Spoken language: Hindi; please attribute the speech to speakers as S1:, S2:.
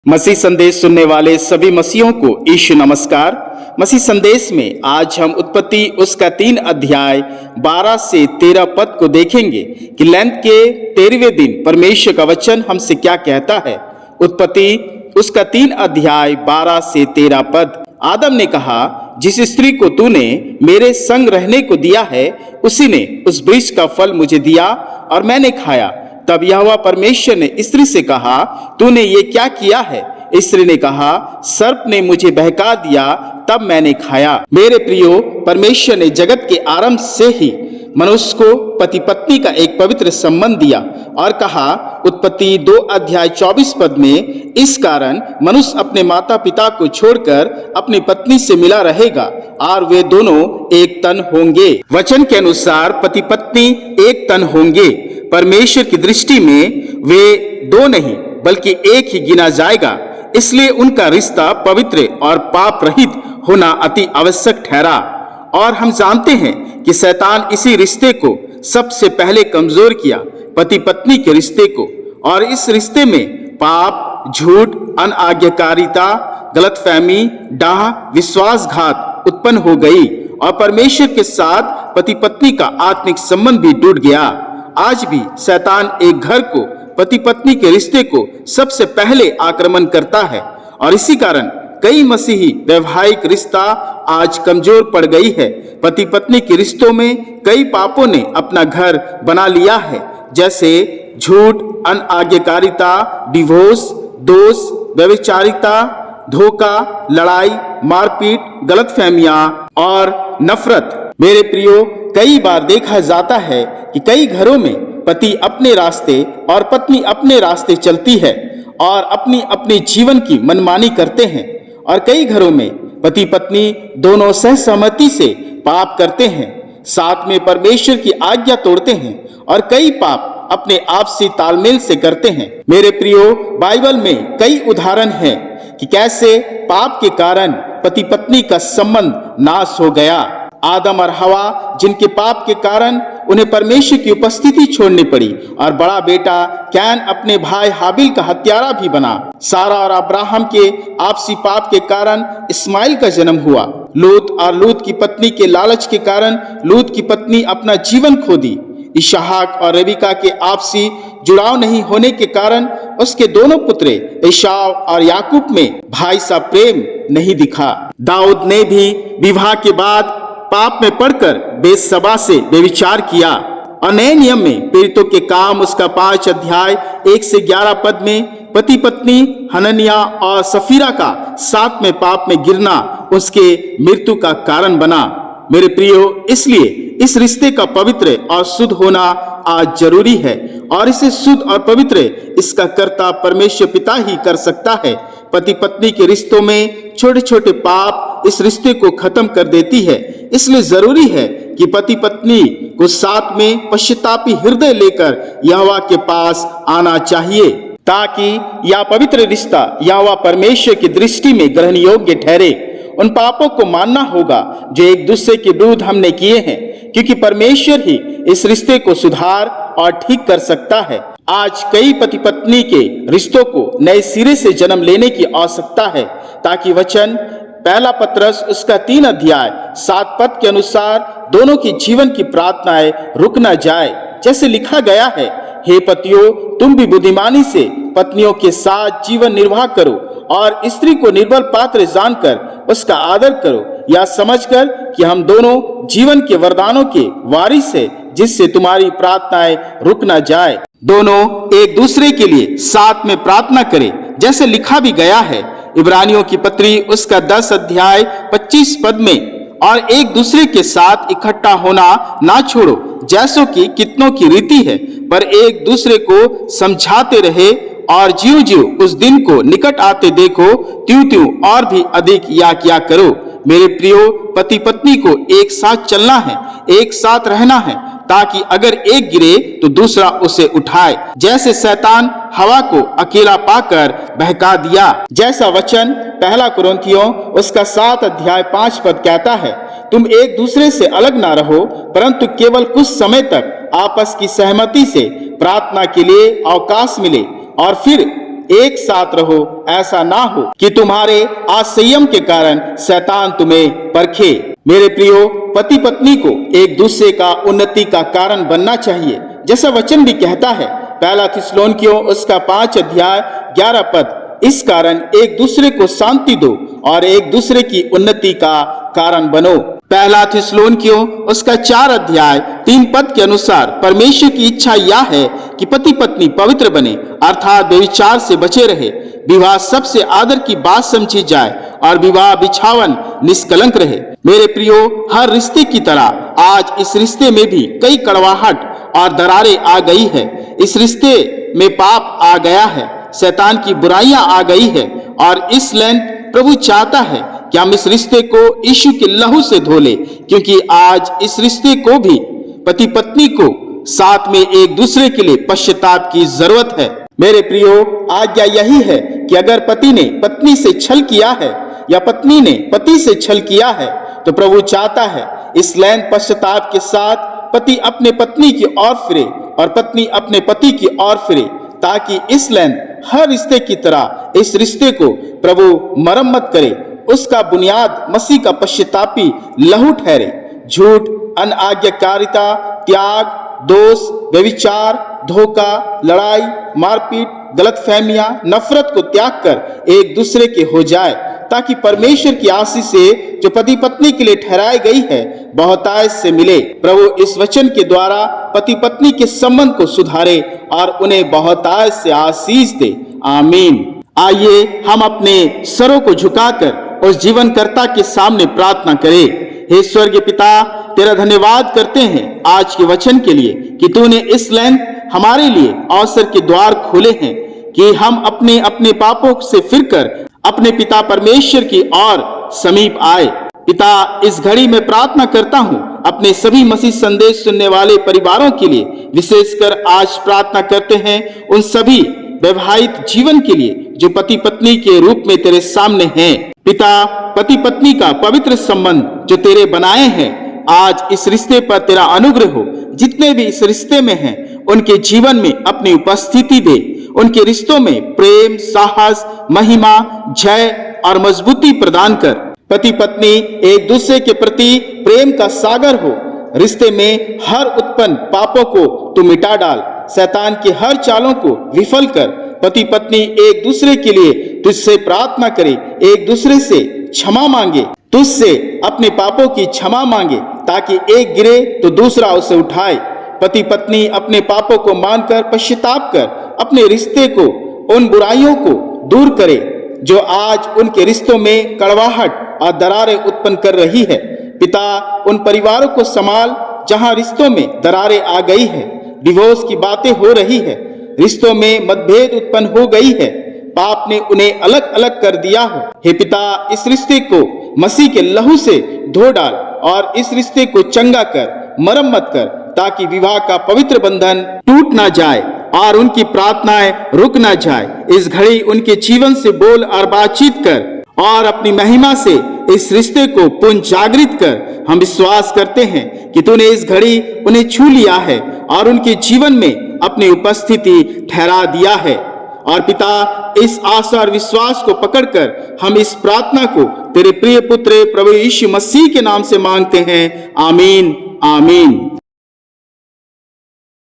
S1: मसीह संदेश सुनने वाले सभी मसीहों को ईशु नमस्कार। मसीह संदेश में आज हम उत्पत्ति उसका 3 अध्याय 12 से 13 पद को देखेंगे कि लैंत के 13वें दिन परमेश्वर का वचन हमसे क्या कहता है। उत्पत्ति उसका 3 अध्याय 12 से 13 पद। आदम ने कहा, जिस स्त्री को तूने मेरे संग रहने को दिया है उसी ने उस वृक्ष का फल मुझे दिया और मैंने खाया। तब यहोवा परमेश्वर ने स्त्री से कहा, तूने ये क्या किया है? स्त्री ने कहा, सर्प ने मुझे बहका दिया तब मैंने खाया। मेरे प्रियो, परमेश्वर ने जगत के आरंभ से ही मनुष्य को पति पत्नी का एक पवित्र संबंध दिया और कहा उत्पत्ति 2 अध्याय 24 पद में, इस कारण मनुष्य अपने माता पिता को छोड़कर अपनी पत्नी से मिला रहेगा और वे दोनों एक तन होंगे। वचन के अनुसार पति पत्नी एक तन होंगे। परमेश्वर की दृष्टि में वे दो नहीं बल्कि एक ही गिना जाएगा, इसलिए उनका रिश्ता पवित्र और पाप रहित होना अति आवश्यक ठहरा। और हम जानते हैं कि शैतान इसी रिश्ते को सबसे पहले कमजोर किया, पति पत्नी के रिश्ते को। और इस रिश्ते में पाप, झूठ, अनाज्ञाकारिता, गलतफहमी, डाह, विश्वासघात उत्पन्न हो गई और परमेश्वर के साथ पति पत्नी का आत्मिक संबंध भी टूट गया। आज भी शैतान एक घर को, पति पत्नी के रिश्ते को सबसे पहले आक्रमण करता है और इसी कारण कई मसीही वैवाहिक रिश्ता आज कमजोर पड़ गई है। पति पत्नी के रिश्तों में कई पापों ने अपना घर बना लिया है, जैसे झूठ, अनाज्ञाकारिता, डिवोर्स, दोष, व्यभिचारिता, धोखा, लड़ाई, मारपीट, गलतफहमियां और नफरत। मेरे प्रियो, कई बार देखा जाता है कि कई घरों में पति अपने रास्ते और पत्नी अपने रास्ते चलती है और अपनी अपने जीवन की मनमानी करते हैं। और कई घरों में पति पत्नी दोनों सहसहमति से पाप करते हैं, साथ में परमेश्वर की आज्ञा तोड़ते हैं और कई पाप अपने आपसी तालमेल से करते हैं। मेरे प्रियो, बाइबल में कई उदाहरण हैं कि कैसे पाप के कारण पति पत्नी का संबंध नाश हो गया। आदम और हवा, जिनके पाप के कारण उन्हें परमेश्वर की उपस्थिति छोड़नी पड़ी और बड़ा बेटा कैन अपने भाई हाबिल का हत्यारा भी बना। सारा और अब्राहम के आपसी पाप के कारण इस्माइल का जन्म हुआ। लूत और लूत की पत्नी के लालच के कारण लूत की पत्नी अपना जीवन खो दी। इसहाक और रेबिका के आपसी जुड़ाव नहीं होने के कारण उसके दोनों पुत्र एसाव और याकूब में भाई सा प्रेम नहीं दिखा। दाऊद ने भी विवाह के बाद पाप में पड़कर बेसबा से व्यभिचार किया और नए नियम में पीड़ितों के काम उसका 5 अध्याय 1 से 11 पद में पति पत्नी हननिया और सफीरा का साथ में पाप में गिरना उसके मृत्यु का कारण बना। मेरे प्रियो, इसलिए इस रिश्ते का पवित्र और शुद्ध होना आज जरूरी है और इसे शुद्ध और पवित्र इसका कर्ता परमेश्वर पिता ही कर सकता है। पति पत्नी के रिश्तों में छोटे छोटे पाप इस रिश्ते को खत्म कर देती है, इसलिए जरूरी है कि पति पत्नी को साथ में पश्चातापी हृदय लेकर यहोवा के पास आना चाहिए ताकि यह पवित्र रिश्ता यहोवा परमेश्वर की दृष्टि में ग्रहण योग्य ठहरे। उन पापों को मानना होगा जो एक दूसरे के विरुद्ध हमने किए हैं, क्योंकि परमेश्वर ही इस रिश्ते को सुधार और ठीक कर सकता है। आज कई पति पत्नी के रिश्तों को नए सिरे से जन्म लेने की आवश्यकता है ताकि वचन पहला पत्रस उसका 3 अध्याय 7 पद के अनुसार दोनों की जीवन की प्रार्थनाएं रुक न जाए। जैसे लिखा गया है, हे पतियों, तुम भी बुद्धिमानी से पत्नियों के साथ जीवन निर्वाह करो और स्त्री को निर्बल पात्र जानकर उसका आदर करो, यह समझकर कि हम दोनों जीवन के वरदानों के वारिस है, जिससे तुम्हारी प्रार्थनाएं रुक न जाए। दोनों एक दूसरे के लिए साथ में प्रार्थना करें, जैसे लिखा भी गया है इब्रानियों की पत्री उसका 10 अध्याय 25 पद में, और एक दूसरे के साथ इकट्ठा होना ना छोड़ो जैसो कि कितनों की रीति है, पर एक दूसरे को समझाते रहे और ज्यों ज्यों उस दिन को निकट आते देखो त्यों त्यों और भी अधिक या क्या करो। मेरे प्रियो, पति पत्नी को एक साथ चलना है, एक साथ रहना है ताकि अगर एक गिरे तो दूसरा उसे उठाए, जैसे शैतान हवा को अकेला पाकर बहका दिया। जैसा वचन पहला कुरिन्थियों उसका 7 अध्याय 5 पद कहता है, तुम एक दूसरे से अलग ना रहो परंतु केवल कुछ समय तक आपस की सहमति से प्रार्थना के लिए अवकाश मिले और फिर एक साथ रहो, ऐसा ना हो कि तुम्हारे असंयम के कारण शैतान तुम्हें परखे। मेरे प्रियो, पति पत्नी को एक दूसरे का उन्नति का कारण बनना चाहिए, जैसा वचन भी कहता है, पहला थिस्सलुनीकियों उसका 5 अध्याय 11 पद, इस कारण एक दूसरे को शांति दो और एक दूसरे की उन्नति का कारण बनो। पहला थिस्सलुनीकियों उसका 4 अध्याय 3 पद के अनुसार परमेश्वर की इच्छा यह है कि पति पत्नी पवित्र बने, अर्थात व्यभिचार से बचे रहे, विवाह सबसे आदर की बात समझी जाए और विवाह बिछावन निष्कलंक रहे। मेरे प्रियो, हर रिश्ते की तरह आज इस रिश्ते में भी कई कड़वाहट और दरारें आ गई है। इस रिश्ते में पाप आ गया है, शैतान की बुराइयां आ गई है और इसलिए प्रभु चाहता है कि हम इस रिश्ते को यीशु के लहू से धो ले, क्योंकि आज इस रिश्ते को भी पति पत्नी को साथ में एक दूसरे के लिए पश्चाताप की जरूरत है। मेरे प्रियो, आज्ञा यही है कि अगर पति ने पत्नी से छल किया है या पत्नी ने पति से छल किया है तो प्रभु चाहता है इसलिए पश्चाताप के साथ पति अपने पत्नी की ओर फिरे और पत्नी अपने पति की ओर फिरे, ताकि इसलिए हर रिश्ते की तरह इस रिश्ते को प्रभु मरम्मत करे। उसका बुनियाद मसीह का पश्चातापी लहू ठहरे। झूठ, अनाज्ञाकारिता, त्याग, दोष, व्यभिचार, धोखा, लड़ाई, मारपीट, गलतफहमियां, नफरत को त्याग कर एक दूसरे के हो जाए, ताकि परमेश्वर की आशीष से जो पति पत्नी के लिए ठहराई गई है बहुतायत से मिले। प्रभु इस वचन के द्वारा पति पत्नी के संबंध को सुधारे और उन्हें बहुतायत से आशीष दे। आमीन। आइए हम अपने सरों को झुकाकर उस जीवनकर्ता के सामने प्रार्थना करें। हे स्वर्गीय पिता, तेरा धन्यवाद करते हैं आज के वचन के लिए कि तूने इस लैंड हमारे लिए अवसर के द्वार खोले हैं कि हम अपने अपने पापों से फिरकर अपने पिता परमेश्वर की ओर समीप आए। पिता, इस घड़ी में प्रार्थना करता हूँ अपने सभी मसीह संदेश सुनने वाले परिवारों के लिए, विशेषकर आज प्रार्थना करते हैं उन सभी वैवाहिक जीवन के लिए जो पति पत्नी के रूप में तेरे सामने हैं। पिता, पति पत्नी का पवित्र संबंध जो तेरे बनाए हैं, आज इस रिश्ते पर तेरा अनुग्रह हो। जितने भी इस रिश्ते में हैं उनके जीवन में अपनी उपस्थिति दे, उनके रिश्तों में प्रेम, साहस, महिमा, जय और मजबूती प्रदान कर। पति पत्नी एक दूसरे के प्रति प्रेम का सागर हो। रिश्ते में हर उत्पन्न पापों को तू मिटा डाल, शैतान की हर चालों को विफल कर। पति पत्नी एक दूसरे के लिए तुझसे प्रार्थना करे, एक दूसरे से क्षमा मांगे, तुझसे अपने पापों की क्षमा मांगे, ताकि एक गिरे तो दूसरा उसे उठाए। पति पत्नी अपने पापों को मानकर पश्चाताप कर अपने रिश्ते को, उन बुराइयों को दूर करे जो आज उनके रिश्तों में कड़वाहट और दरारें उत्पन्न कर रही है। पिता, उन परिवारों को संभाल जहां रिश्तों में दरारें आ गई है, डिवोर्स की बातें हो रही है, रिश्तों में मतभेद उत्पन्न हो गई है, पाप ने उन्हें अलग अलग कर दिया हो। हे पिता, इस रिश्ते को मसीह के लहू से धो डाल और इस रिश्ते को चंगा कर, मरम्मत कर, ताकि विवाह का पवित्र बंधन टूट ना जाए और उनकी प्रार्थनाएं रुक ना जाए। इस घड़ी उनके जीवन से बोल और बातचीत कर और अपनी महिमा से इस रिश्ते को पुनः जागृत कर। हम विश्वास करते हैं कि तूने इस घड़ी उन्हें छू लिया है और उनके जीवन में अपनी उपस्थिति ठहरा दिया है। और पिता, इस आशा और विश्वास को पकड़कर हम इस प्रार्थना को तेरे प्रिय पुत्र प्रभु यीशु मसीह के नाम से मांगते हैं। आमीन, आमीन।